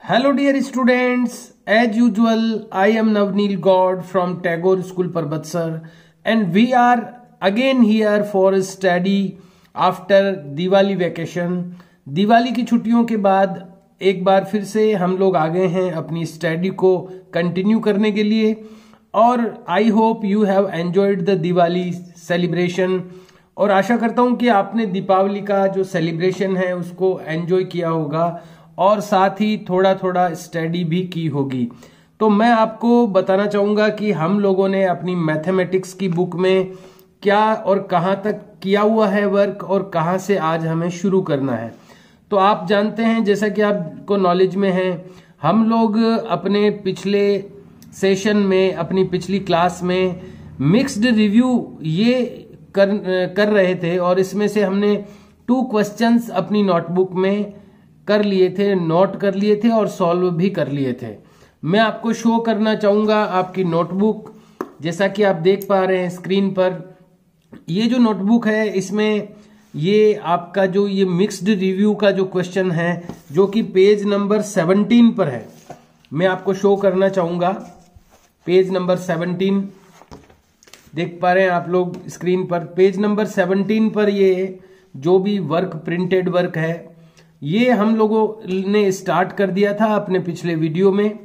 Hello dear students, as usual I am Navneel God from Tagore School Parbatsar and we are again here for a study after Diwali vacation। Diwali की छुट्टियों के बाद एक बार फिर से हम लोग आ गए हैं अपनी स्टडी को कंटिन्यू करने के लिए और I hope you have enjoyed the Diwali celebration और आशा करता हूं कि आपने दीपावली का जो सेलिब्रेशन है उसको एंजॉय किया होगा और साथ ही थोड़ा थोड़ा स्टडी भी की होगी। तो मैं आपको बताना चाहूंगा कि हम लोगों ने अपनी मैथमेटिक्स की बुक में क्या और कहां तक किया हुआ है वर्क और कहां से आज हमें शुरू करना है। तो आप जानते हैं, जैसा कि आपको नॉलेज में है, हम लोग अपने पिछले सेशन में अपनी पिछली क्लास में मिक्स्ड रिव्यू ये कर रहे थे और इसमें से हमने 2 क्वेश्चंस अपनी नोटबुक में कर लिए थे, नोट कर लिए थे और सॉल्व भी कर लिए थे। मैं आपको शो करना चाहूंगा आपकी नोटबुक, जैसा कि आप देख पा रहे हैं स्क्रीन पर। ये जो नोटबुक है इसमें ये आपका जो ये मिक्स्ड रिव्यू का जो क्वेश्चन है जो कि पेज नंबर 17 पर है, मैं आपको शो करना चाहूंगा। पेज नंबर 17 देख पा रहे हैं आप लोग स्क्रीन पर। पेज नंबर 17 पर ये जो भी वर्क प्रिंटेड वर्क है ये हम लोगों ने स्टार्ट कर दिया था अपने पिछले वीडियो में।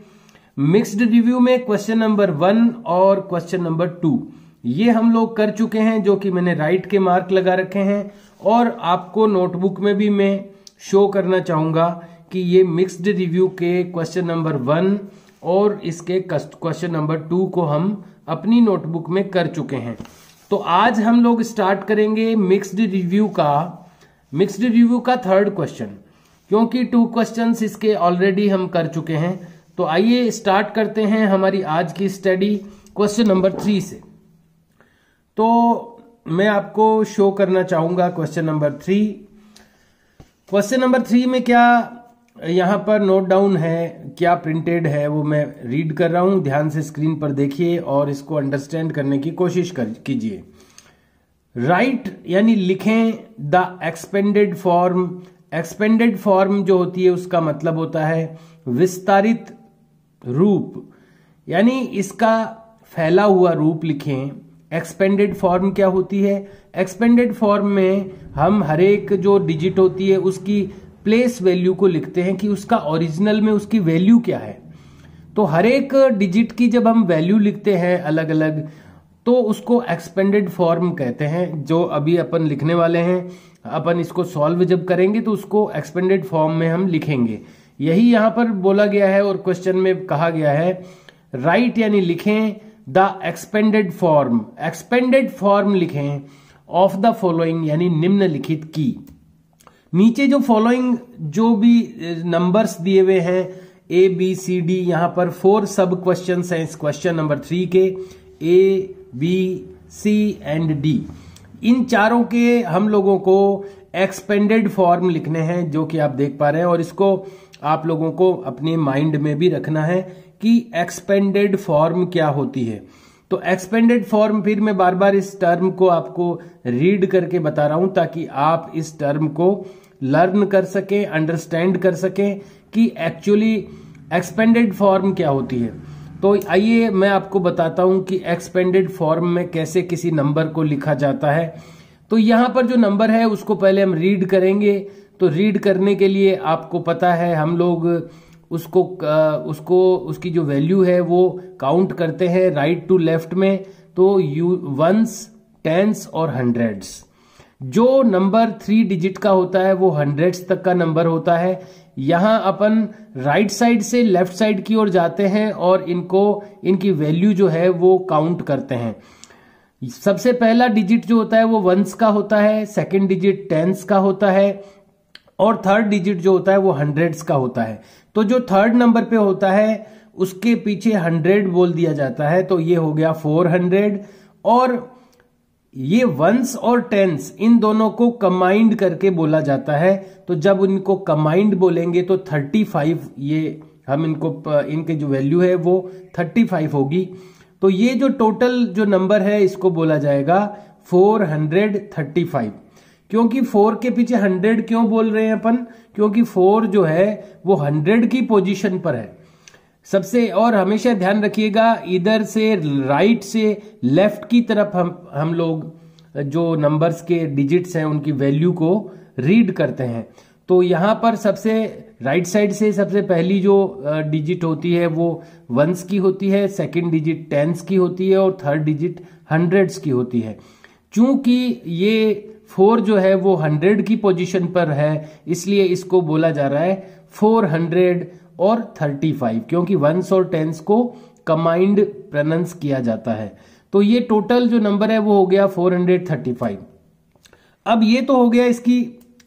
मिक्स्ड रिव्यू में क्वेश्चन नंबर 1 और क्वेश्चन नंबर 2 ये हम लोग कर चुके हैं, जो कि मैंने राइट के मार्क लगा रखे हैं और आपको नोटबुक में भी मैं शो करना चाहूंगा कि ये मिक्स्ड रिव्यू के क्वेश्चन नंबर 1 और इसके क्वेश्चन नंबर 2 को हम अपनी नोटबुक में कर चुके हैं। तो आज हम लोग स्टार्ट करेंगे मिक्स्ड रिव्यू का थर्ड क्वेश्चन, क्योंकि 2 क्वेश्चंस इसके ऑलरेडी हम कर चुके हैं। तो आइए स्टार्ट करते हैं हमारी आज की स्टडी क्वेश्चन नंबर 3 से। तो मैं आपको शो करना चाहूंगा क्वेश्चन नंबर 3। क्वेश्चन नंबर 3 में क्या यहां पर नोट डाउन है, क्या प्रिंटेड है, वो मैं रीड कर रहा हूं। ध्यान से स्क्रीन पर देखिए और इसको अंडरस्टैंड करने की कोशिश कीजिए। राइट यानी लिखें the expanded form. Expanded form जो होती है उसका मतलब होता है विस्तारित रूप, यानी इसका फैला हुआ रूप लिखें। एक्सपेंडेड फॉर्म क्या होती है? एक्सपेंडेड फॉर्म में हम हर एक जो डिजिट होती है उसकी प्लेस वैल्यू को लिखते हैं कि उसका ओरिजिनल में उसकी वैल्यू क्या है। तो हर एक डिजिट की जब हम वैल्यू लिखते हैं अलग अलग तो उसको एक्सपेंडेड फॉर्म कहते हैं। जो अभी अपन लिखने वाले हैं, अपन इसको सॉल्व जब करेंगे तो उसको एक्सपेंडेड फॉर्म में हम लिखेंगे। यही यहां पर बोला गया है और क्वेश्चन में कहा गया है राइट यानी लिखें the expanded form. Expanded form लिखें ऑफ द फॉलोइंग यानी निम्नलिखित की। नीचे जो फॉलोइंग जो भी नंबर्स दिए हुए हैं A B C D, यहां पर 4 सब क्वेश्चन हैं इस क्वेश्चन नंबर 3 के, A B C and D। इन चारों के हम लोगों को एक्सपेंडेड फॉर्म लिखने हैं, जो कि आप देख पा रहे हैं, और इसको आप लोगों को अपने माइंड में भी रखना है कि एक्सपेंडेड फॉर्म क्या होती है। तो एक्सपेंडेड फॉर्म, फिर मैं बार बार इस टर्म को आपको रीड करके बता रहा हूं ताकि आप इस टर्म को लर्न कर सकें, अंडरस्टैंड कर सकें कि एक्चुअली एक्सपेंडेड फॉर्म क्या होती है। तो आइए मैं आपको बताता हूं कि एक्सपेंडेड फॉर्म में कैसे किसी नंबर को लिखा जाता है। तो यहां पर जो नंबर है उसको पहले हम रीड करेंगे। तो रीड करने के लिए आपको पता है हम लोग उसकी जो वैल्यू है वो काउंट करते हैं राइट टू लेफ्ट में। तो वंस, टेंस और हंड्रेड्स। जो नंबर 3 डिजिट का होता है वो हंड्रेड्स तक का नंबर होता है। यहां अपन राइट साइड से लेफ्ट साइड की ओर जाते हैं और इनकी वैल्यू जो है वो काउंट करते हैं। सबसे पहला डिजिट जो होता है वो वंस का होता है, सेकंड डिजिट टेंस का होता है और थर्ड डिजिट जो होता है वो हंड्रेड्स का होता है। तो जो थर्ड नंबर पे होता है उसके पीछे 100 बोल दिया जाता है। तो ये हो गया 400 और ये वंस और टेंस इन दोनों को कंबाइंड करके बोला जाता है। तो जब इनको कंबाइंड बोलेंगे तो 35 ये हम इनके जो वैल्यू है वो 35 होगी। तो ये जो टोटल जो नंबर है इसको बोला जाएगा 435। क्योंकि 4 के पीछे 100 क्यों बोल रहे हैं अपन, क्योंकि 4 जो है वो 100 की पोजीशन पर है सबसे। और हमेशा ध्यान रखिएगा इधर से राइट से लेफ्ट की तरफ हम लोग जो नंबर्स के डिजिट्स हैं उनकी वैल्यू को रीड करते हैं। तो यहां पर सबसे राइट साइड से सबसे पहली जो डिजिट होती है वो वंस की होती है, सेकंड डिजिट टेंस की होती है और थर्ड डिजिट हंड्रेड्स की होती है। चूंकि ये 4 जो है वो 100 की पोजीशन पर है इसलिए इसको बोला जा रहा है 400 और 35, क्योंकि वंस और टेंस को कंबाइंड प्रोनाउंस किया जाता है। तो ये टोटल जो नंबर है वो हो गया 435। अब ये तो हो गया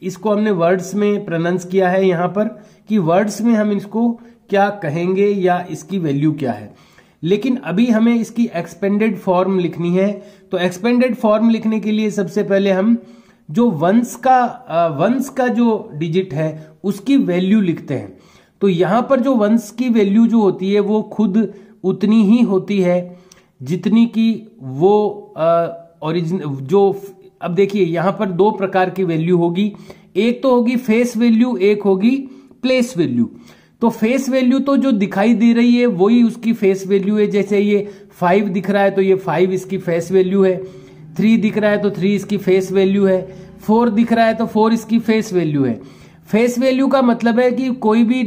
इसको हमने वर्ड्स में प्रोनाउंस किया है यहां पर कि वर्ड्स में हम इसको क्या कहेंगे या इसकी वैल्यू क्या है। लेकिन अभी हमें इसकी एक्सपेंडेड फॉर्म लिखनी है। तो एक्सपेंडेड फॉर्म लिखने के लिए सबसे पहले हम जो वंस का जो डिजिट है उसकी वैल्यू लिखते हैं। तो यहां पर जो वंस की वैल्यू जो होती है वो खुद उतनी ही होती है जितनी की वो ओरिजिनल जो। अब देखिए यहां पर 2 प्रकार की वैल्यू होगी, एक तो होगी फेस वैल्यू, एक होगी प्लेस वैल्यू। तो फेस वैल्यू तो जो दिखाई दे रही है वही उसकी फेस वैल्यू है। जैसे ये 5 दिख रहा है तो ये 5 इसकी फेस वैल्यू है, 3 दिख रहा है तो 3 इसकी फेस वैल्यू है, 4 दिख रहा है तो 4 इसकी फेस वैल्यू है। फेस वैल्यू का मतलब है कि कोई भी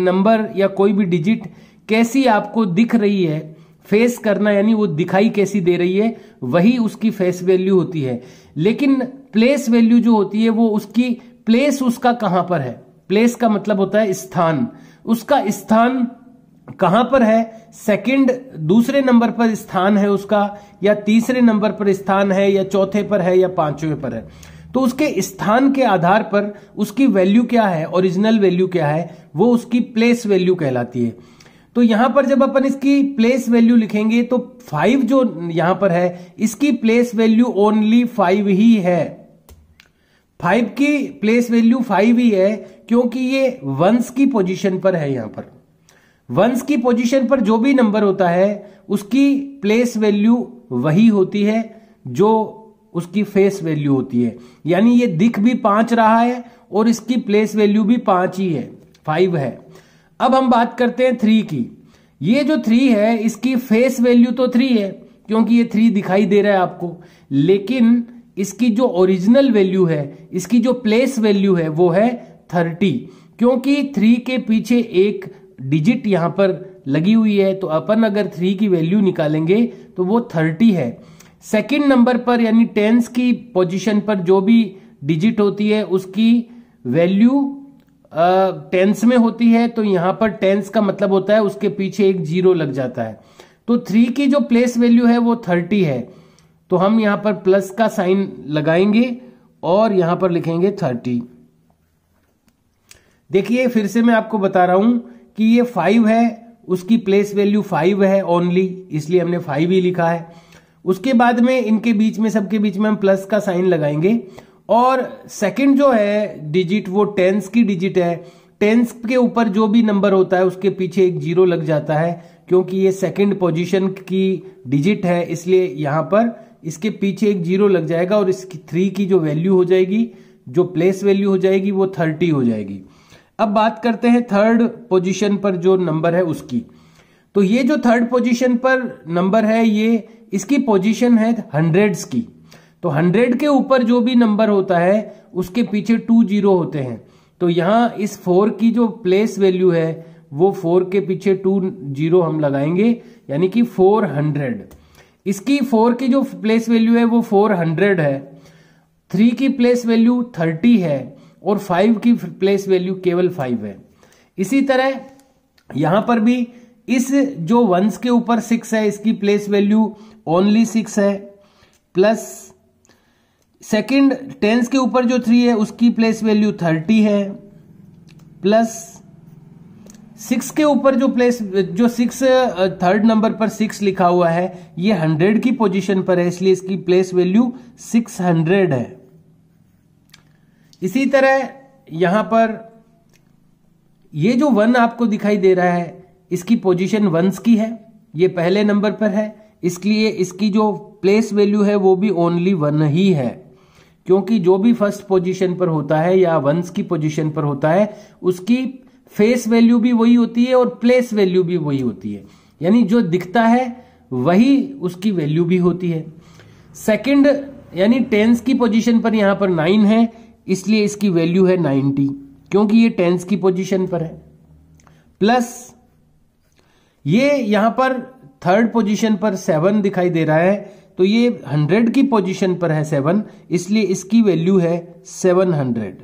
नंबर या कोई भी डिजिट कैसी आपको दिख रही है, फेस करना यानी वो दिखाई कैसी दे रही है वही उसकी फेस वैल्यू होती है। लेकिन प्लेस वैल्यू जो होती है वो उसकी प्लेस उसका कहां पर है। प्लेस का मतलब होता है स्थान, उसका स्थान कहां पर है, दूसरे नंबर पर स्थान है उसका, या तीसरे नंबर पर स्थान है, या चौथे पर है, या 5वें पर है। तो उसके स्थान के आधार पर उसकी वैल्यू क्या है, ओरिजिनल वैल्यू क्या है, वो उसकी प्लेस वैल्यू कहलाती है। तो यहां पर जब अपन इसकी प्लेस वैल्यू लिखेंगे तो 5 जो यहां पर है इसकी प्लेस वैल्यू ओनली 5 ही है। 5 की प्लेस वैल्यू 5 ही है क्योंकि ये वंस की पोजीशन पर है। यहां पर वंस की पोजीशन पर जो भी नंबर होता है उसकी प्लेस वैल्यू वही होती है जो उसकी फेस वैल्यू होती है। यानी ये दिख भी 5 रहा है और इसकी प्लेस वैल्यू भी 5 ही है, 5 है। अब हम बात करते हैं 3 की। ये जो 3 है इसकी फेस वैल्यू तो 3 है क्योंकि ये 3 दिखाई दे रहा है आपको, लेकिन इसकी जो ओरिजिनल वैल्यू है, इसकी जो प्लेस वैल्यू है वो है 30, क्योंकि 3 के पीछे एक डिजिट यहां पर लगी हुई है। तो अपन अगर 3 की वैल्यू निकालेंगे तो वो 30 है। सेकंड नंबर पर यानी टेंस की पोजीशन पर जो भी डिजिट होती है उसकी वैल्यू टेंस में होती है। तो यहां पर टेंस का मतलब होता है उसके पीछे एक 0 लग जाता है। तो 3 की जो प्लेस वैल्यू है वो 30 है। तो हम यहां पर प्लस का साइन लगाएंगे और यहां पर लिखेंगे 30। देखिए फिर से मैं आपको बता रहा हूं कि ये 5 है, उसकी प्लेस वैल्यू 5 है ओनली, इसलिए हमने 5 ही लिखा है। उसके बाद में इनके बीच में सबके बीच में हम प्लस का साइन लगाएंगे और सेकंड जो है डिजिट वो टेंस की डिजिट है। टेंस के ऊपर जो भी नंबर होता है उसके पीछे एक 0 लग जाता है क्योंकि ये सेकंड पोजीशन की डिजिट है, इसलिए यहां पर इसके पीछे एक 0 लग जाएगा और इसकी 3 की जो वैल्यू हो जाएगी, जो प्लेस वैल्यू हो जाएगी वो 30 हो जाएगी। अब बात करते हैं थर्ड पोजीशन पर जो नंबर है उसकी। तो ये जो थर्ड पोजीशन पर नंबर है ये इसकी पोजीशन है हंड्रेड्स की। तो 100 के ऊपर जो भी नंबर होता है उसके पीछे 2 0 होते हैं। तो यहां इस 4 की जो प्लेस वैल्यू है वो 4 के पीछे 2 0 हम लगाएंगे यानी कि 400। इसकी 4 की जो प्लेस वैल्यू है वो 400 है, 3 की प्लेस वैल्यू 30 है और 5 की प्लेस वैल्यू केवल 5 है। इसी तरह यहां पर भी इस जो वंस के ऊपर 6 है इसकी प्लेस वैल्यू ओनली 6 है, प्लस सेकंड टेंस के ऊपर जो 3 है उसकी प्लेस वैल्यू 30 है, प्लस 6 के ऊपर जो 6 थर्ड नंबर पर 6 लिखा हुआ है ये 100 की पोजीशन पर है, इसलिए इसकी प्लेस वैल्यू 600 है। इसी तरह यहां पर ये जो 1 आपको दिखाई दे रहा है इसकी पोजीशन वंस की है, ये पहले नंबर पर है, इसलिए इसकी जो प्लेस वैल्यू है वो भी ओनली 1 ही है। क्योंकि जो भी फर्स्ट पोजीशन पर होता है या वंस की पोजीशन पर होता है उसकी फेस वैल्यू भी वही होती है और प्लेस वैल्यू भी वही होती है, यानी जो दिखता है वही उसकी वैल्यू भी होती है। सेकंड यानी टेंस की पोजीशन पर यहां पर 9 है, इसलिए इसकी वैल्यू है 90, क्योंकि ये टेंस की पोजीशन पर है। प्लस ये यहां पर थर्ड पोजीशन पर 7 दिखाई दे रहा है, तो ये 100 की पोजीशन पर है 7, इसलिए इसकी वैल्यू है 700।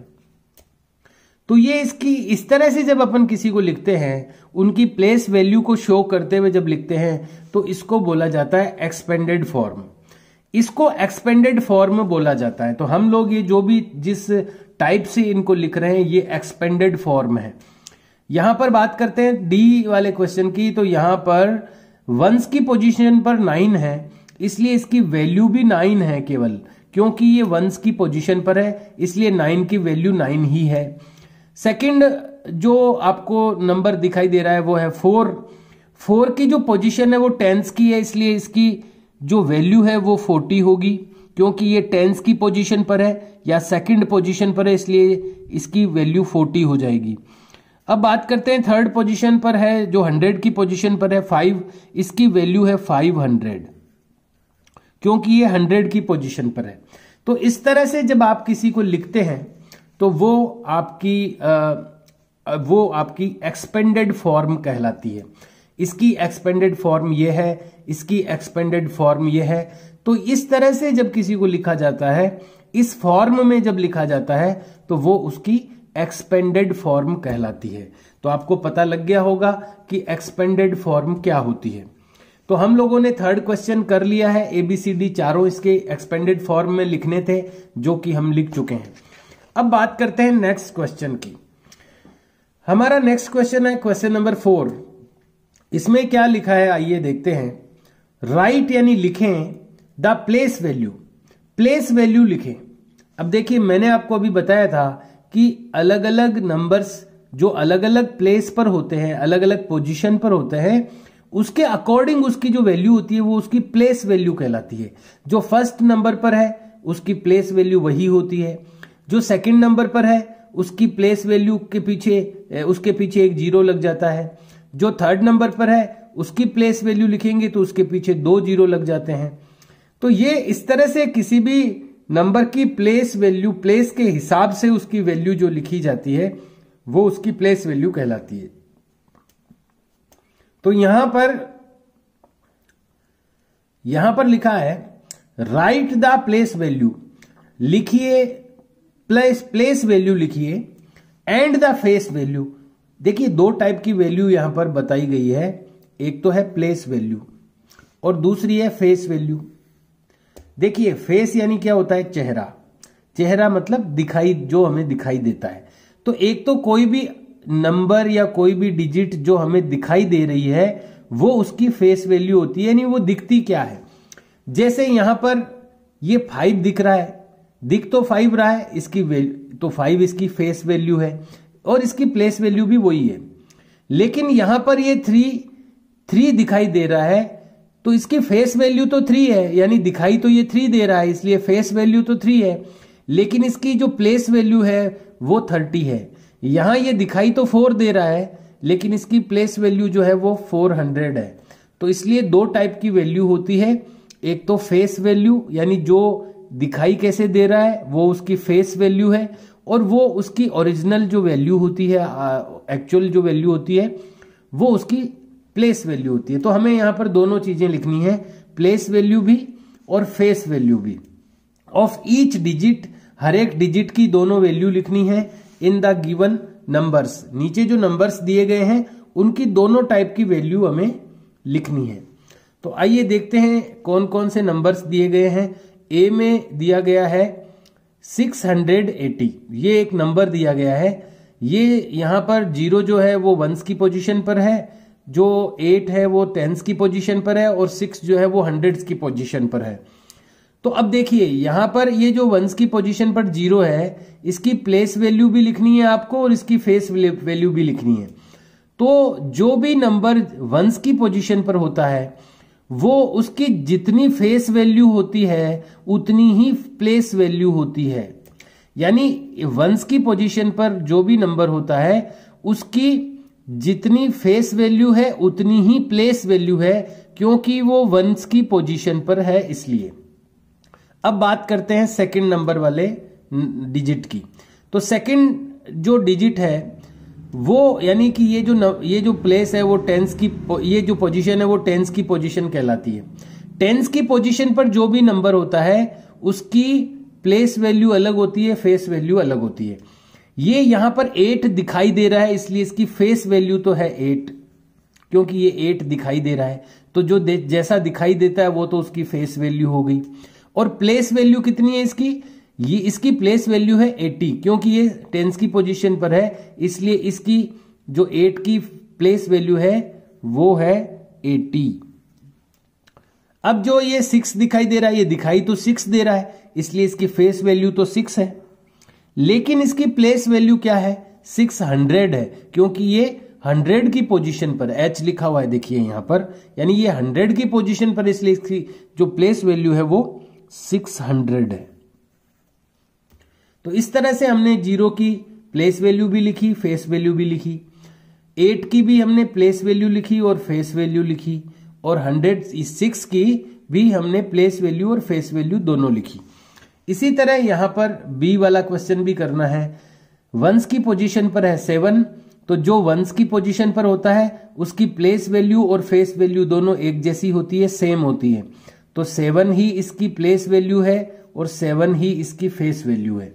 तो ये इसकी इस तरह से जब अपन किसी को लिखते हैं, उनकी प्लेस वैल्यू को शो करते हुए जब लिखते हैं, तो इसको बोला जाता है एक्सपेंडेड फॉर्म। इसको एक्सपेंडेड फॉर्म बोला जाता है। तो हम लोग ये जो भी जिस टाइप से इनको लिख रहे हैं ये एक्सपेंडेड फॉर्म है। यहां पर बात करते हैं डी वाले क्वेश्चन की, तो यहां पर वंस की पोजीशन पर 9 है, इसलिए इसकी वैल्यू भी 9 है केवल, क्योंकि ये वंस की पोजीशन पर है, इसलिए 9 की वैल्यू 9 ही है। सेकंड जो आपको नंबर दिखाई दे रहा है वो है 4। 4 की जो पोजीशन है वो टेंस की है, इसलिए इसकी जो वैल्यू है वो 40 होगी, क्योंकि ये टेंस की पोजीशन पर है या सेकंड पोजीशन पर है, इसलिए इसकी वैल्यू 40 हो जाएगी। अब बात करते हैं थर्ड पोजीशन पर है जो 100 की पोजीशन पर है 5, इसकी वैल्यू है 500, क्योंकि ये 100 की पोजीशन पर है। तो इस तरह से जब आप किसी को लिखते हैं तो वो आपकी एक्सपेंडेड फॉर्म कहलाती है। इसकी एक्सपेंडेड फॉर्म ये है, इसकी एक्सपेंडेड फॉर्म ये है। तो इस तरह से जब किसी को लिखा जाता है, इस फॉर्म में जब लिखा जाता है, तो वो उसकी एक्सपेंडेड फॉर्म कहलाती है। तो आपको पता लग गया होगा कि एक्सपेंडेड फॉर्म क्या होती है। तो हम लोगों ने थर्ड क्वेश्चन कर लिया है, ABCD चारों इसके एक्सपेंडेड फॉर्म में लिखने थे, जो कि हम लिख चुके हैं। अब बात करते हैं नेक्स्ट क्वेश्चन की। हमारा नेक्स्ट क्वेश्चन है क्वेश्चन नंबर 4। इसमें क्या लिखा है आइए देखते हैं। राइट यानी लिखें the place value, place value लिखें। अब देखिए मैंने आपको अभी बताया था कि अलग अलग नंबर्स जो अलग अलग प्लेस पर होते हैं, अलग अलग पोजीशन पर होते हैं, उसके अकॉर्डिंग उसकी जो वैल्यू होती है वो उसकी प्लेस वैल्यू कहलाती है। जो फर्स्ट नंबर पर है उसकी प्लेस वैल्यू वही होती है, जो सेकंड नंबर पर है उसकी प्लेस वैल्यू के पीछे उसके पीछे एक 0 लग जाता है। जो थर्ड नंबर पर है उसकी प्लेस वैल्यू लिखेंगे तो उसके पीछे 2 0 लग जाते हैं। तो ये इस तरह से किसी भी नंबर की प्लेस वैल्यू, प्लेस के हिसाब से उसकी वैल्यू जो लिखी जाती है वो उसकी प्लेस वैल्यू कहलाती है। तो यहां पर लिखा है राइट द प्लेस वैल्यू, लिखिए प्लेस वैल्यू लिखिए एंड द फेस वैल्यू। देखिए 2 टाइप की वैल्यू यहां पर बताई गई है, एक तो है प्लेस वैल्यू और दूसरी है फेस वैल्यू। देखिए फेस यानी क्या होता है, चेहरा, चेहरा मतलब दिखाई, जो हमें दिखाई देता है। तो एक तो कोई भी नंबर या कोई भी डिजिट जो हमें दिखाई दे रही है वो उसकी फेस वैल्यू होती है, यानी वो दिखती क्या है। जैसे यहां पर ये 5 दिख रहा है, दिख तो 5 रहा है, इसकी वैल्यू तो 5 इसकी फेस वैल्यू है और इसकी प्लेस वैल्यू भी वही है। लेकिन यहां पर ये 3 दिखाई दे रहा है, तो इसकी फेस वैल्यू तो 3 है, यानी दिखाई तो ये 3 दे रहा है, इसलिए फेस वैल्यू तो 3 है, लेकिन इसकी जो प्लेस वैल्यू है वो 30 है। यहां ये दिखाई तो 4 दे रहा है, लेकिन इसकी प्लेस वैल्यू जो है वो 400 है। तो इसलिए 2 टाइप की वैल्यू होती है, एक तो फेस वैल्यू यानी जो दिखाई कैसे दे रहा है वो उसकी फेस वैल्यू है, और वो उसकी ओरिजिनल जो वैल्यू होती है, एक्चुअल जो वैल्यू होती है वो उसकी प्लेस वैल्यू होती है। तो हमें यहां पर दोनों चीजें लिखनी है, प्लेस वैल्यू भी और फेस वैल्यू भी। ऑफ ईच डिजिट, हर एक डिजिट की दोनों वैल्यू लिखनी है इन द गिवन नंबर्स। नीचे जो नंबर्स दिए गए हैं उनकी दोनों टाइप की वैल्यू हमें लिखनी है। तो आइए देखते हैं कौन कौन से नंबर्स दिए गए हैं। ए में दिया गया है 680, ये एक नंबर दिया गया है। ये यहां पर 0 जो है वो 1s की पोजीशन पर है, जो 8 है वो 10s की पोजीशन पर है, और 6 जो है वो 100s की पोजीशन पर है। तो अब देखिए यहां पर ये जो 1s की पोजीशन पर 0 है, इसकी प्लेस वैल्यू भी लिखनी है आपको और इसकी फेस वैल्यू भी लिखनी है। तो जो भी नंबर 1s की पोजीशन पर होता है वो उसकी जितनी फेस वैल्यू होती है उतनी ही प्लेस वैल्यू होती है। यानी वंस की पोजीशन पर जो भी नंबर होता है उसकी जितनी फेस वैल्यू है उतनी ही प्लेस वैल्यू है, क्योंकि वो वंस की पोजीशन पर है इसलिए। अब बात करते हैं सेकंड नंबर वाले डिजिट की। तो सेकंड जो डिजिट है वो यानी कि ये जो प्लेस है वो टेंस की, ये जो पोजीशन है वो टेंस की पोजीशन कहलाती है। टेंस की पोजीशन पर जो भी नंबर होता है उसकी प्लेस वैल्यू अलग होती है, फेस वैल्यू अलग होती है। ये यहां पर 8 दिखाई दे रहा है इसलिए इसकी फेस वैल्यू तो है 8, क्योंकि ये 8 दिखाई दे रहा है तो जो जैसा दिखाई देता है वो तो उसकी फेस वैल्यू हो गई। और प्लेस वैल्यू कितनी है इसकी, ये इसकी प्लेस वैल्यू है 80, क्योंकि ये टेंस की पोजीशन पर है इसलिए इसकी जो 8 की प्लेस वैल्यू है वो है 80। अब जो ये 6 दिखाई दे रहा है, ये दिखाई तो 6 दे रहा है इसलिए इसकी फेस वैल्यू तो 6 है, लेकिन इसकी प्लेस वैल्यू क्या है, 600 है, क्योंकि ये 100 की पोजीशन पर H लिखा हुआ है देखिए यहां पर, यानी ये 100 की पोजीशन पर, इसलिए इसकी जो प्लेस वैल्यू है वो 600 है। तो इस तरह से हमने 0 की प्लेस वैल्यू भी लिखी, फेस वैल्यू भी लिखी, 8 की भी हमने प्लेस वैल्यू लिखी और फेस वैल्यू लिखी, और 106 की भी हमने प्लेस वैल्यू और फेस वैल्यू दोनों लिखी। इसी तरह यहां पर बी वाला क्वेश्चन भी करना है। वंस की पोजीशन पर है 7, तो जो वंस की पोजीशन पर होता है उसकी प्लेस वैल्यू और फेस वैल्यू दोनों एक जैसी होती है, सेम होती है। तो 7 ही इसकी प्लेस वैल्यू है और 7 ही इसकी फेस वैल्यू है।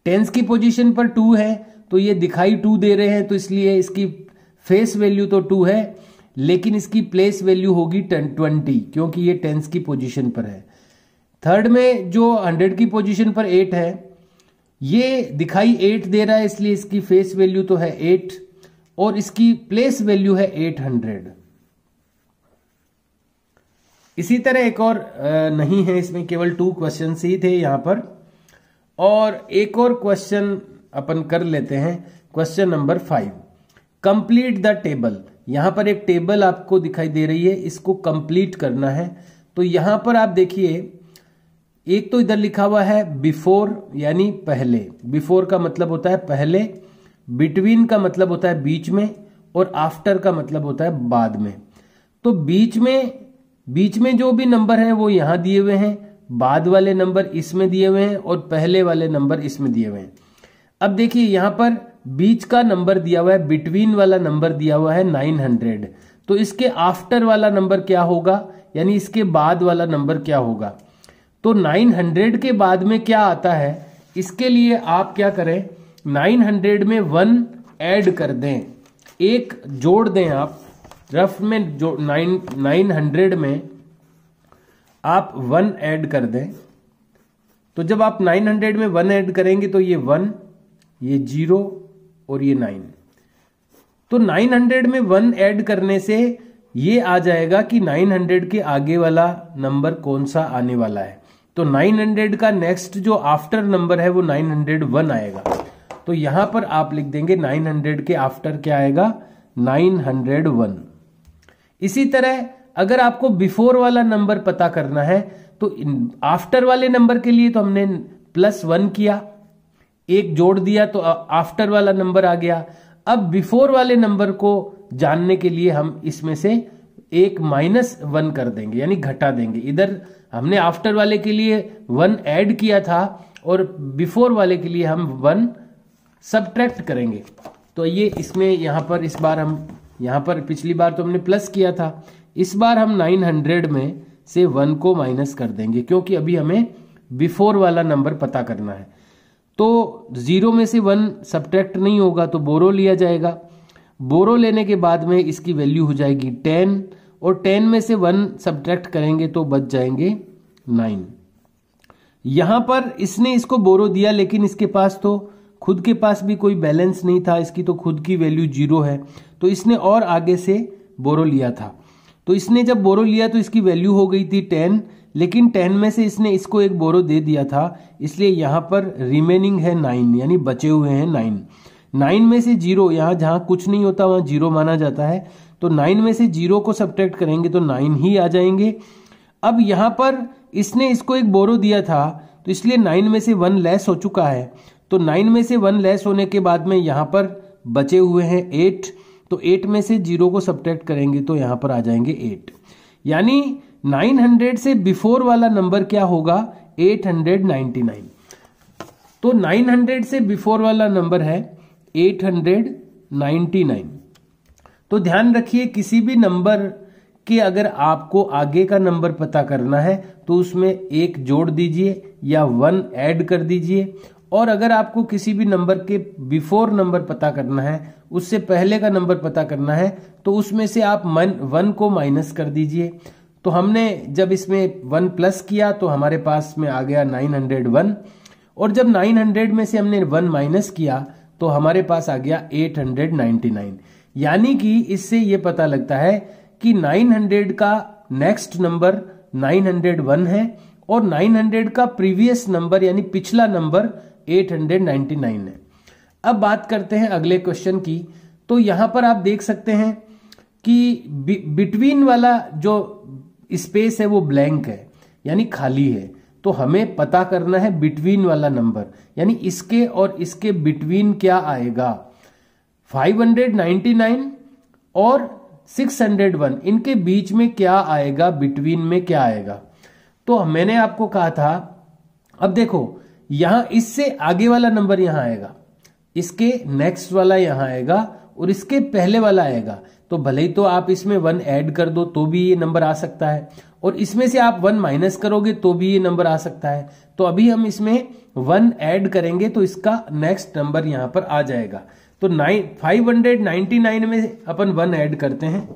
टेंस की पोजीशन पर 2 है तो ये दिखाई 2 दे रहे हैं तो इसलिए इसकी फेस वैल्यू तो 2 है, लेकिन इसकी प्लेस वैल्यू होगी 20, क्योंकि ये टेंस की पोजीशन पर है। थर्ड में जो 100 की पोजीशन पर 8 है, ये दिखाई 8 दे रहा है इसलिए इसकी फेस वैल्यू तो है 8 और इसकी प्लेस वैल्यू है 800। इसी तरह एक और नहीं है, इसमें केवल 2 क्वेश्चन ही थे यहां पर, और एक और क्वेश्चन अपन कर लेते हैं। Question number 5, complete the table. यहां पर एक टेबल आपको दिखाई दे रही है, इसको कंप्लीट करना है। तो यहां पर आप देखिए, एक तो इधर लिखा हुआ है बिफोर यानी पहले, बिफोर का मतलब होता है पहले, बिटवीन का मतलब होता है बीच में, और आफ्टर का मतलब होता है बाद में। तो बीच में जो भी नंबर है वो यहां दिए हुए हैं, बाद वाले नंबर इसमें दिए हुए हैं और पहले वाले नंबर इसमें दिए हुए हैं। अब देखिए यहां पर बीच का नंबर दिया हुआ है, बिटवीन वाला नंबर दिया हुआ है 900, तो इसके आफ्टर वाला नंबर क्या होगा, यानी इसके बाद वाला नंबर क्या होगा। तो 900 के बाद में क्या आता है, इसके लिए आप क्या करें, 900 में 1 ऐड कर दें, एक जोड़ दें आप रफ में, जो 900 में आप 1 ऐड कर दें। तो जब आप 900 में 1 ऐड करेंगे तो ये 1, ये 0 और ये 9। तो 900 में 1 ऐड करने से ये आ जाएगा कि 900 के आगे वाला नंबर कौन सा आने वाला है। तो 900 का नेक्स्ट जो आफ्टर नंबर है वो 901 आएगा। तो यहां पर आप लिख देंगे 900 के आफ्टर क्या आएगा, 901। इसी तरह अगर आपको बिफोर वाला नंबर पता करना है तो आफ्टर वाले नंबर के लिए तो हमने +1 किया, एक जोड़ दिया तो आफ्टर वाला नंबर आ गया। अब बिफोर वाले नंबर को जानने के लिए हम इसमें से एक -1 कर देंगे, यानी घटा देंगे। इधर हमने आफ्टर वाले के लिए 1 ऐड किया था और बिफोर वाले के लिए हम 1 सबट्रैक्ट करेंगे। तो ये इसमें यहां पर इस बार हम, यहां पर पिछली बार तो हमने प्लस किया था, इस बार हम 900 में से 1 को माइनस कर देंगे, क्योंकि अभी हमें बिफोर वाला नंबर पता करना है। तो 0 में से 1 सबट्रैक्ट नहीं होगा तो बोरो लिया जाएगा। बोरो लेने के बाद में इसकी वैल्यू हो जाएगी 10, और 10 में से 1 सबट्रैक्ट करेंगे तो बच जाएंगे 9। यहां पर इसने इसको बोरो दिया, लेकिन इसके पास तो खुद के पास भी कोई बैलेंस नहीं था, इसकी तो खुद की वैल्यू 0 है, तो इसने और आगे से बोरो लिया था। तो इसने जब बोरो लिया तो इसकी वैल्यू हो गई थी 10, लेकिन 10 में से इसने इसको एक बोरो दे दिया था, इसलिए यहां पर रिमेनिंग है 9, यानी बचे हुए हैं 9। 9 में से 0, यहाँ जहां कुछ नहीं होता वहां 0 माना जाता है, तो 9 में से 0 को सब्ट्रैक्ट करेंगे तो 9 ही आ जाएंगे। अब यहां पर इसने इसको एक बोरो दिया था, तो इसलिए 9 में से 1 लेस हो चुका है, तो 9 में से 1 लेस होने के बाद में यहां पर बचे हुए हैं 8, तो 8 में से 0 को सब्ट्रैक्ट करेंगे तो यहां पर आ जाएंगे 8। यानी 900 से बिफोर वाला नंबर क्या होगा? 899। तो 900 से बिफोर वाला नंबर है 899। तो ध्यान रखिए, किसी भी नंबर के अगर आपको आगे का नंबर पता करना है तो उसमें 1 जोड़ दीजिए या 1 ऐड कर दीजिए, और अगर आपको किसी भी नंबर के बिफोर नंबर पता करना है, उससे पहले का नंबर पता करना है, तो उसमें से आप 1 को माइनस कर दीजिए। तो हमने जब इसमें 1 प्लस किया तो हमारे पास में आ गया 901, और जब 900 में से हमने 1 माइनस किया तो हमारे पास आ गया 899। यानी कि इससे ये पता लगता है कि 900 का नेक्स्ट नंबर 901 है और 900 का प्रीवियस नंबर यानी पिछला नंबर 899 है। अब बात करते हैं अगले क्वेश्चन की। तो यहां पर आप देख सकते हैं कि बिटवीन वाला जो स्पेस है वो ब्लैंक है, यानी खाली है। तो हमें पता करना है बिटवीन वाला नंबर, यानी इसके और इसके बिटवीन क्या आएगा। 599 और 601 इनके बीच में क्या आएगा, बिटवीन में क्या आएगा। तो मैंने आपको कहा था, अब देखो यहां इससे आगे वाला नंबर यहां आएगा, इसके नेक्स्ट वाला यहां आएगा और इसके पहले वाला आएगा। तो भले ही तो आप इसमें 1 ऐड कर दो तो भी ये नंबर आ सकता है, और इसमें से आप 1 माइनस करोगे तो भी ये नंबर आ सकता है। तो अभी हम इसमें 1 ऐड करेंगे तो इसका नेक्स्ट नंबर यहां पर आ जाएगा। तो 599 में अपन 1 ऐड करते हैं।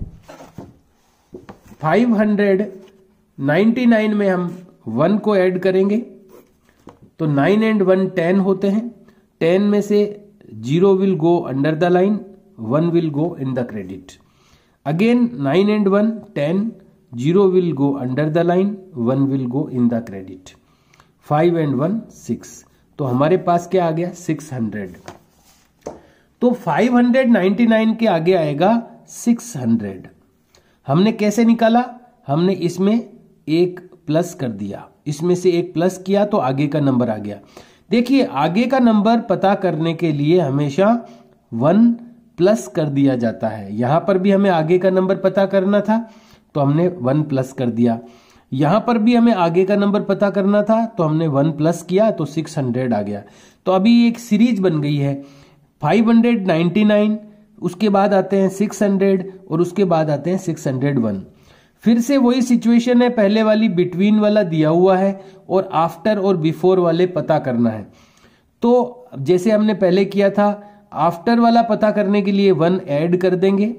599 में हम 1 को ऐड करेंगे तो 9 and 1 10 होते हैं। 10 में से 0 will go under the line, 1 will go in the credit. Again 9 and 1 10, 0 will go under the line, 1 will go in the credit. 5 and 1 6, तो हमारे पास क्या आ गया 600। तो 599 के आगे आएगा 600। हमने कैसे निकाला, हमने इसमें 1 प्लस कर दिया, इसमें से 1 प्लस किया तो आगे का नंबर आ गया। देखिए आगे का नंबर पता करने के लिए हमेशा 1 प्लस कर दिया जाता है। यहां पर भी हमें आगे का नंबर पता करना था तो हमने 1 प्लस कर दिया, यहां पर भी हमें आगे का नंबर पता करना था तो हमने 1 प्लस किया तो 600 आ गया। तो अभी एक सीरीज बन गई है, 599, उसके बाद आते हैं 600 और उसके बाद आते हैं 601। फिर से वही सिचुएशन है, पहले वाली बिटवीन वाला दिया हुआ है और आफ्टर और बिफोर वाले पता करना है। तो जैसे हमने पहले किया था, आफ्टर वाला पता करने के लिए 1 ऐड कर देंगे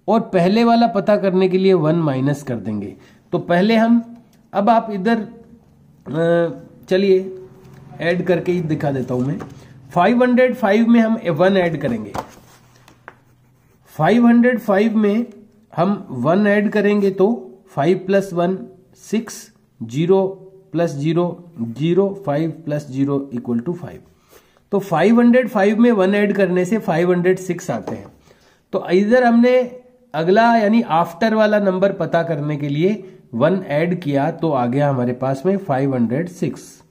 और पहले वाला पता करने के लिए 1 माइनस कर देंगे। तो पहले हम, अब आप इधर चलिए ऐड करके ही दिखा देता हूं मैं। 505 में हम 1 ऐड करेंगे, 505 में हम 1 ऐड करेंगे तो 5 + 1 6, 0 + 0 0, 5 + 0 = 5। तो 505 में 1 ऐड करने से 506 आते हैं। तो इधर हमने अगला यानी आफ्टर वाला नंबर पता करने के लिए 1 ऐड किया तो आ गया हमारे पास में 506।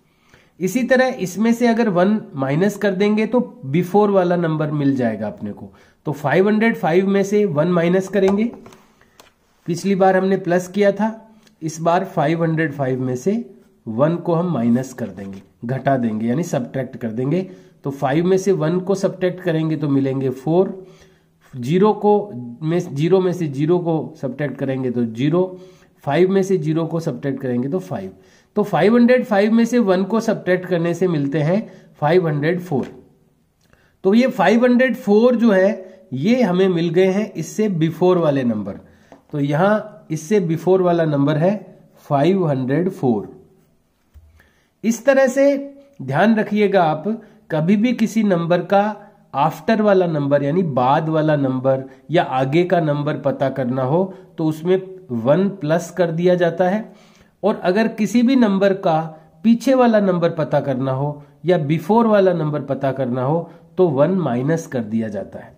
इसी तरह इसमें से अगर 1 माइनस कर देंगे तो बिफोर वाला नंबर मिल जाएगा अपने को। तो 505 में से 1 माइनस करेंगे, पिछली बार हमने प्लस किया था, इस बार 505 में से 1 को हम माइनस कर देंगे, घटा देंगे यानी सब्ट्रैक्ट कर देंगे। तो 5 में से 1 को सब्ट्रैक्ट करेंगे तो मिलेंगे 4, 0 में से 0 को सब्ट्रैक्ट करेंगे तो 0, 5 में से 0 को सब्ट्रैक्ट करेंगे तो 5। तो 505 में से 1 को सब्ट्रैक्ट करने से मिलते हैं 504। तो ये 504 जो है ये हमें मिल गए हैं इससे बिफोर वाले नंबर। तो यहां इससे बिफोर वाला नंबर है 504। इस तरह से ध्यान रखिएगा, आप कभी भी किसी नंबर का आफ्टर वाला नंबर यानी बाद वाला नंबर या आगे का नंबर पता करना हो तो उसमें 1 प्लस कर दिया जाता है, और अगर किसी भी नंबर का पीछे वाला नंबर पता करना हो या बिफोर वाला नंबर पता करना हो तो 1 माइनस कर दिया जाता है।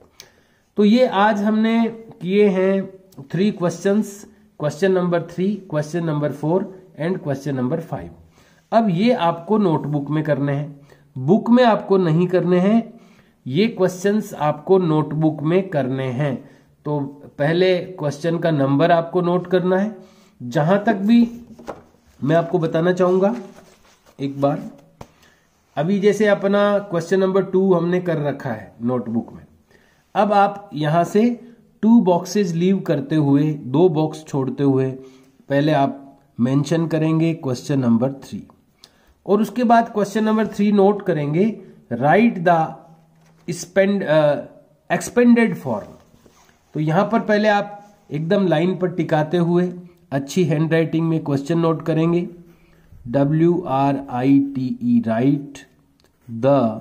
तो ये आज हमने किए हैं 3 questions, question number 3, question number 4 and question number 5। अब ये आपको नोटबुक में करने हैं, बुक में आपको नहीं करने हैं, ये क्वेश्चंस आपको नोटबुक में करने हैं। तो पहले क्वेश्चन का नंबर आपको नोट करना है। जहां तक भी मैं आपको बताना चाहूंगा एक बार, अभी जैसे अपना क्वेश्चन नंबर 2 हमने कर रखा है नोटबुक में, अब आप यहां से 2 बॉक्सेस लीव करते हुए, 2 बॉक्स छोड़ते हुए पहले आप मेंशन करेंगे क्वेश्चन नंबर 3 और उसके बाद क्वेश्चन नंबर 3 नोट करेंगे, राइट द एक्सपेंडेड फॉर्म। तो यहां पर पहले आप एकदम लाइन पर टिकाते हुए अच्छी हैंडराइटिंग में क्वेश्चन नोट करेंगे, WRITE, right the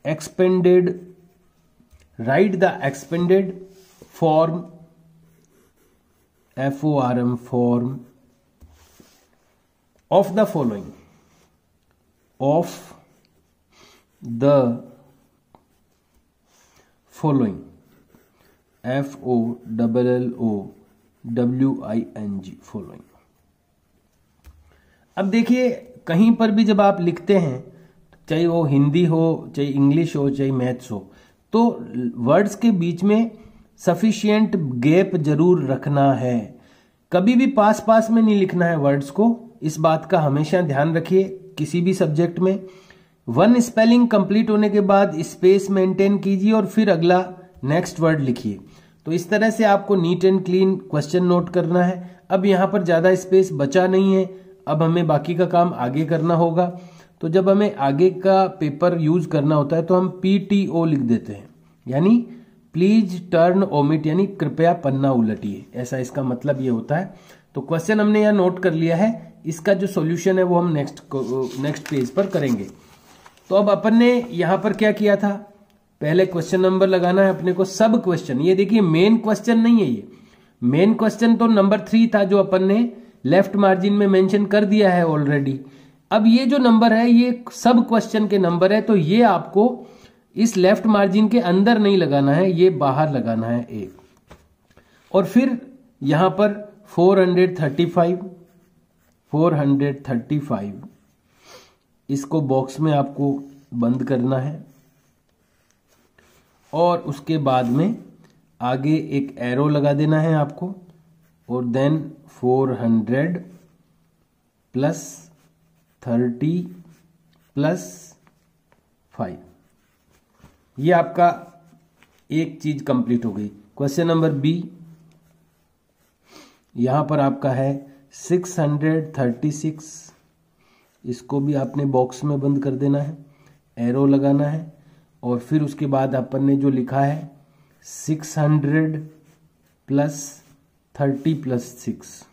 expanded, right the expanded form, FORM, form of the following, of the following, FOLLOWING, following. अब देखिए कहीं पर भी जब आप लिखते हैं, चाहे वो हिंदी हो, चाहे इंग्लिश हो, चाहे मैथ्स हो, तो वर्ड्स के बीच में सफिशिएंट गैप जरूर रखना है। कभी भी पास पास में नहीं लिखना है वर्ड्स को, इस बात का हमेशा ध्यान रखिए किसी भी सब्जेक्ट में। 1 स्पेलिंग कंप्लीट होने के बाद स्पेस मेंटेन कीजिए और फिर अगला नेक्स्ट वर्ड लिखिए। तो इस तरह से आपको NEET and clean question note करना है। अब यहां पर ज्यादा स्पेस बचा नहीं है, अब हमें बाकी का काम आगे करना होगा। तो जब हमें आगे का पेपर यूज करना होता है तो हम PTO लिख देते हैं, यानी प्लीज टर्न ओमिट, यानी कृपया पन्ना उलटिए, ऐसा इसका मतलब ये होता है। तो क्वेश्चन हमने यहाँ नोट कर लिया है, इसका जो सॉल्यूशन है वो हम नेक्स्ट पेज पर करेंगे। तो अब अपन ने यहां पर क्या किया था, पहले क्वेश्चन नंबर लगाना है अपने को, सब क्वेश्चन। ये देखिए मेन क्वेश्चन नहीं है, ये मेन क्वेश्चन तो नंबर 3 था जो अपन ने लेफ्ट मार्जिन में मेंशन कर दिया है ऑलरेडी। अब ये जो नंबर है ये सब क्वेश्चन के नंबर है, तो ये आपको इस लेफ्ट मार्जिन के अंदर नहीं लगाना है, ये बाहर लगाना है एक। और फिर यहां पर 435 इसको बॉक्स में आपको बंद करना है और उसके बाद में आगे एक एरो लगा देना है आपको, और देन 400 प्लस 30 प्लस 5, ये आपका एक चीज कंप्लीट हो गई। क्वेश्चन नंबर B, यहां पर आपका है 636, इसको भी आपने बॉक्स में बंद कर देना है, एरो लगाना है, और फिर उसके बाद अपन ने जो लिखा है 600 प्लस 30 प्लस 6।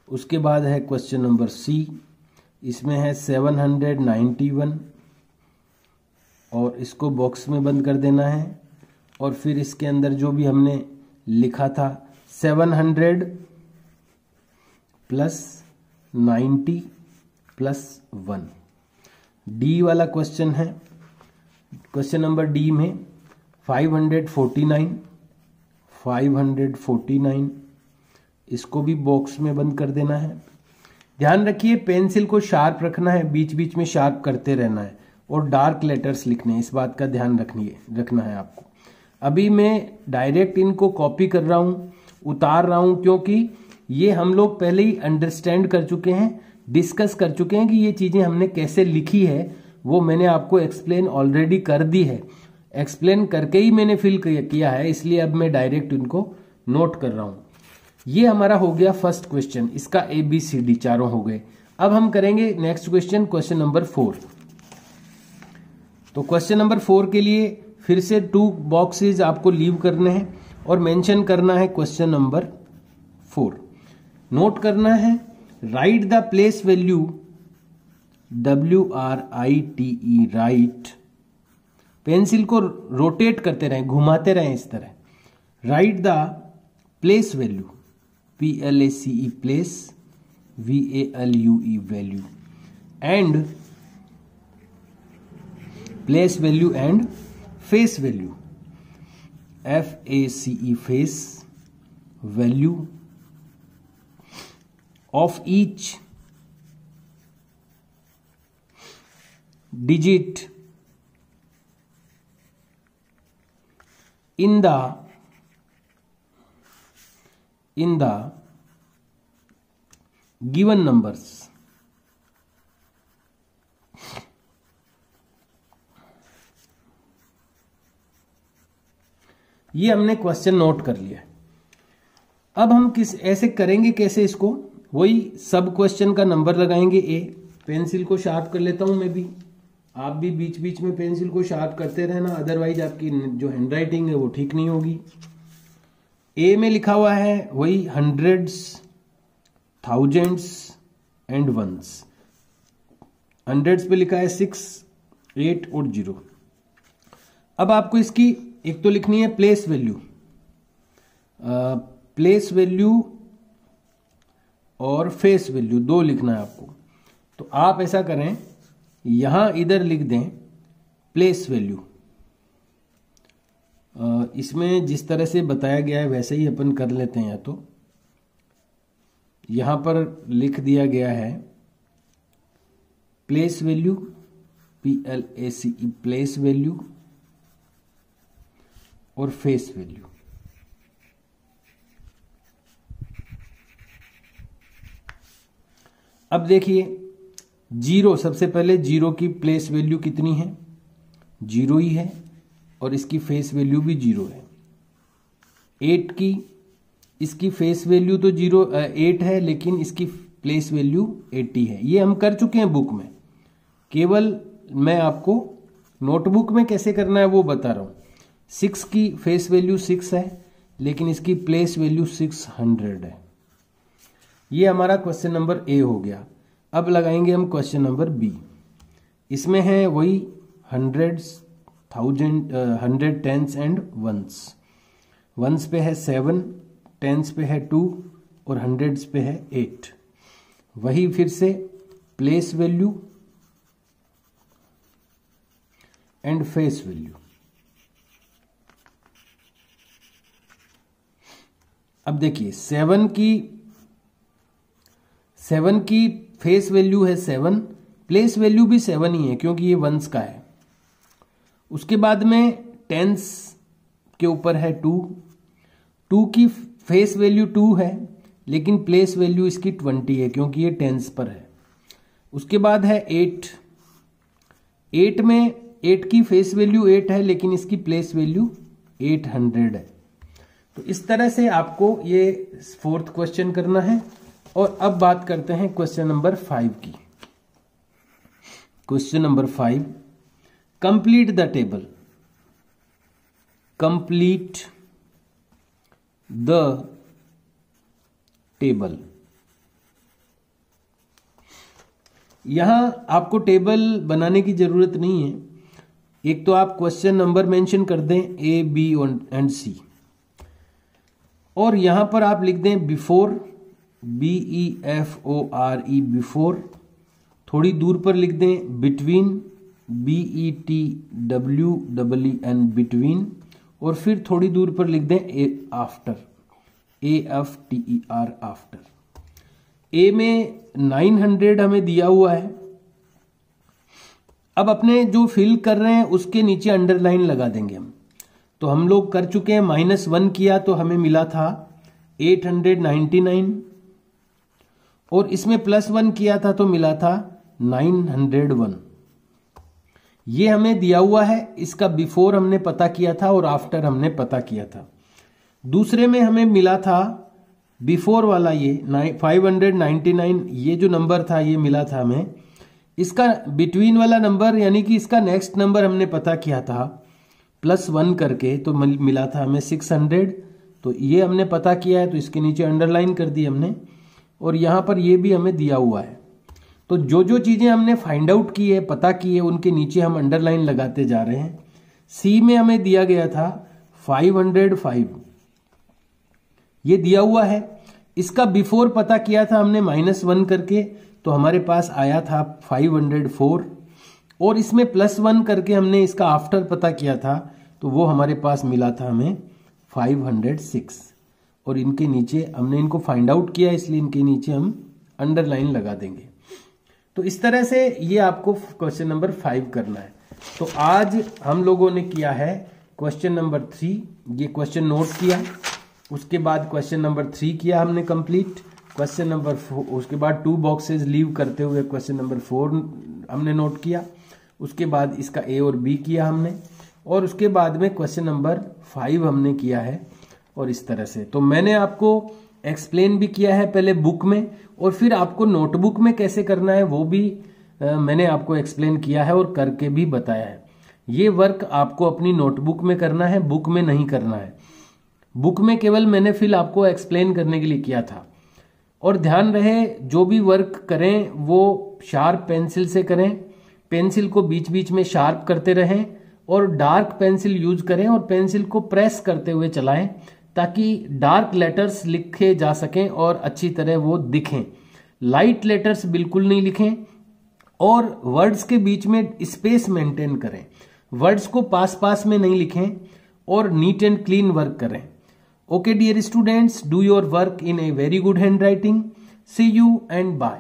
उसके बाद है क्वेश्चन नंबर C, इसमें है 791 और इसको बॉक्स में बंद कर देना है, और फिर इसके अंदर जो भी हमने लिखा था 700 प्लस 90 प्लस 1। D वाला क्वेश्चन है, क्वेश्चन नंबर D में 549 इसको भी बॉक्स में बंद कर देना है। ध्यान रखिए पेंसिल को शार्प रखना है, बीच बीच में शार्प करते रहना है और डार्क लेटर्स लिखने हैं, इस बात का ध्यान रखना है आपको। अभी मैं डायरेक्ट इनको कॉपी कर रहा हूं, उतार रहा हूं, क्योंकि ये हम लोग पहले ही अंडरस्टैंड कर चुके हैं, डिस्कस कर चुके हैं कि ये चीजें हमने कैसे लिखी है, वो मैंने आपको एक्सप्लेन ऑलरेडी कर दी है, एक्सप्लेन करके ही मैंने फिल किया है, इसलिए अब मैं डायरेक्ट इनको नोट कर रहा हूं। ये हमारा हो गया फर्स्ट क्वेश्चन, इसका ABCD चारों हो गए। अब हम करेंगे नेक्स्ट क्वेश्चन, क्वेश्चन नंबर 4। तो क्वेश्चन नंबर 4 के लिए फिर से 2 बॉक्सेज आपको लीव करने हैं और मेंशन करना है क्वेश्चन नंबर 4। नोट करना है, right the place value, WRITE, right, pencil को रोटेट करते रहें, घुमाते रहें इस तरह। Right the place value, PLACE, place VALUE value, and place value and face value, FACE face value of each digit in the given numbers. ये हमने question note कर लिया। अब हम ऐसे करेंगे कैसे इसको, वही सब क्वेश्चन का नंबर लगाएंगे ए। पेंसिल को शार्प कर लेता हूं मैं भी, आप भी बीच बीच में पेंसिल को शार्प करते रहना, अदरवाइज आपकी जो हैंडराइटिंग है वो ठीक नहीं होगी। ए में लिखा हुआ है वही hundreds, thousands and ones. Hundreds पे लिखा है 6, 8 और 0। अब आपको इसकी एक तो लिखनी है प्लेस वैल्यू, प्लेस वैल्यू और फेस वैल्यू, दो लिखना है आपको। तो आप ऐसा करें, यहां इधर लिख दें प्लेस वैल्यू। इसमें जिस तरह से बताया गया है वैसे ही अपन कर लेते हैं। या तो यहां पर लिख दिया गया है place value, PLACE place value और फेस वैल्यू। अब देखिए 0, सबसे पहले 0 की प्लेस वैल्यू कितनी है, 0 ही है, और इसकी फेस वैल्यू भी 0 है। 8 की, इसकी फेस वैल्यू तो 8 है, लेकिन इसकी प्लेस वैल्यू 80 है। ये हम कर चुके हैं बुक में, केवल मैं आपको नोटबुक में कैसे करना है वो बता रहा हूं। 6 की फेस वैल्यू 6 है, लेकिन इसकी प्लेस वैल्यू 600 है। ये हमारा क्वेश्चन नंबर ए हो गया। अब लगाएंगे हम क्वेश्चन नंबर बी। इसमें है वही hundreds, thousand, 100, tens and ones. Ones पे है 7, टेंस पे है 2 और हंड्रेड्स पे है 8। वही फिर से place value and face value. अब देखिए 7 की फेस वैल्यू है 7, प्लेस वैल्यू भी 7 ही है क्योंकि ये वंस का है। उसके बाद में टेंस के ऊपर है 2 की फेस वैल्यू 2 है, लेकिन प्लेस वैल्यू इसकी 20 है क्योंकि ये टेंस पर है। उसके बाद है 8 में 8 की फेस वैल्यू 8 है, लेकिन इसकी प्लेस वैल्यू 800 है। तो इस तरह से आपको ये 4th क्वेश्चन करना है। और अब बात करते हैं क्वेश्चन नंबर 5 की। Question number 5, complete the table. Complete the table. यहां आपको टेबल बनाने की जरूरत नहीं है। एक तो आप क्वेश्चन नंबर मेंशन कर दें A, B एंड C, और यहां पर आप लिख दें बिफोर, BEFORE बिफोर। थोड़ी दूर पर लिख दें बिटवीन, BETWEEN बिटवीन, और फिर थोड़ी दूर पर लिख दें आफ्टर, AFTER आफ्टर। ए में 900 हमें दिया हुआ है। अब अपने जो फिल कर रहे हैं उसके नीचे अंडरलाइन लगा देंगे हम। तो हम लोग कर चुके हैं, -1 किया तो हमें मिला था 899, और इसमें +1 किया था तो मिला था 901। ये हमें दिया हुआ है। इसका बिफोर हमने पता किया था और आफ्टर हमने पता किया था। दूसरे में हमें मिला था बिफोर वाला, ये 599, ये जो नंबर था ये मिला था हमें। इसका बिटवीन वाला नंबर यानी कि इसका नेक्स्ट नंबर हमने पता किया था +1 करके, तो मिला था हमें 600। तो ये हमने पता किया है तो इसके नीचे अंडरलाइन कर दी हमने, और यहां पर ये भी हमें दिया हुआ है। तो जो जो चीजें हमने फाइंड आउट की है, पता की है, उनके नीचे हम अंडरलाइन लगाते जा रहे हैं। सी में हमें दिया गया था 505, ये दिया हुआ है। इसका बिफोर पता किया था हमने -1 करके, तो हमारे पास आया था 504, और इसमें +1 करके हमने इसका आफ्टर पता किया था, तो वो हमारे पास मिला था हमें 506। और इनके नीचे हमने इनको फाइंड आउट किया, इसलिए इनके नीचे हम अंडरलाइन लगा देंगे। तो इस तरह से ये आपको क्वेश्चन नंबर 5 करना है। तो आज हम लोगों ने किया है क्वेश्चन नंबर 3, ये क्वेश्चन नोट किया, उसके बाद क्वेश्चन नंबर 3 किया हमने कंप्लीट, क्वेश्चन नंबर 4, उसके बाद 2 बॉक्सेस लीव करते हुए क्वेश्चन नंबर 4 हमने नोट किया, उसके बाद इसका ए और बी किया हमने, और उसके बाद में क्वेश्चन नंबर 5 हमने किया है। और इस तरह से तो मैंने आपको एक्सप्लेन भी किया है पहले बुक में, और फिर आपको नोटबुक में कैसे करना है वो भी मैंने आपको एक्सप्लेन किया है और करके भी बताया है। ये वर्क आपको अपनी नोटबुक में करना है, बुक में नहीं करना है। बुक में केवल मैंने फिर आपको एक्सप्लेन करने के लिए किया था। और ध्यान रहे, जो भी वर्क करें वो शार्प पेंसिल से करें, पेंसिल को बीच बीच में शार्प करते रहें, और डार्क पेंसिल यूज करें, और पेंसिल को प्रेस करते हुए चलाएं, ताकि डार्क लेटर्स लिखे जा सकें और अच्छी तरह वो दिखें। लाइट लेटर्स बिल्कुल नहीं लिखें, और वर्ड्स के बीच में स्पेस मेंटेन करें, वर्ड्स को पास पास में नहीं लिखें, और नीट एंड क्लीन वर्क करें। Okay dear students, do your work in a very good handwriting. See you and bye.